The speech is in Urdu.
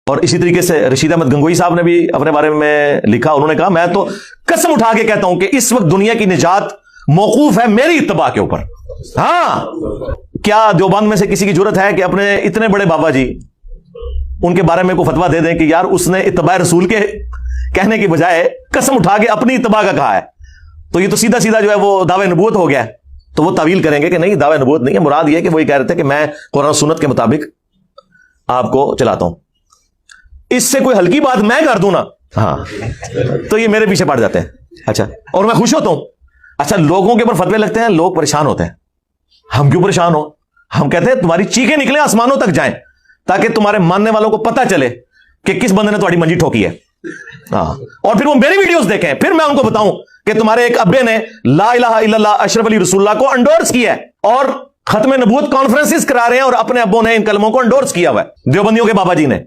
اور اسی طریقے سے رشید احمد گنگوئی صاحب نے بھی اپنے بارے میں لکھا، انہوں نے کہا میں تو قسم اٹھا کے کہتا ہوں کہ اس وقت دنیا کی نجات موقوف ہے میری اتباع کے اوپر۔ ہاں، کیا دیوبند میں سے کسی کی جرت ہے کہ اپنے اتنے بڑے بابا جی ان کے بارے میں کوئی فتویٰ دے دیں کہ یار اس نے اتباع رسول کے کہنے کی بجائے قسم اٹھا کے اپنی اتباع کا کہا ہے، تو یہ تو سیدھا سیدھا جو ہے وہ دعوی نبوت ہو گیا ہے۔ تو وہ تعویل کریں گے کہ نہیں، دعوی نبوت نہیں ہے، مراد یہ کہ وہ یہ کہہ رہے تھے کہ میں قرآن و سنت کے مطابق آپ کو چلاتا ہوں، اس سے کوئی ہلکی بات میں کر دوں نا، ہاں تو یہ میرے پیچھے پڑ جاتے ہیں۔ اچھا، اور میں خوش ہوتا ہوں۔ اچھا، لوگوں کے اوپر فتوے لگتے ہیں، لوگ پریشان ہوتے ہیں۔ ہم کیوں پریشان ہو؟ ہم کہتے ہیں تمہاری چیخیں نکلیں آسمانوں تک جائیں تاکہ تمہارے ماننے والوں کو پتہ چلے کہ کس بندے نے تمہاری منجی ٹھوکی ہے، ہاں، اور پھر وہ میری ویڈیوز دیکھیں، پھر میں ان کو بتاؤں کہ تمہارے ایک ابے نے لا الہ الا اللہ اشرف علی رسول اللہ کو انڈورس کیا ہے اور ختم نبوت کانفرنسز کرا رہے ہیں اور اپنے ابوں نے ان کلموں کو انڈورس کیا ہوا ہے، دیوبندیوں کے بابا جی نے۔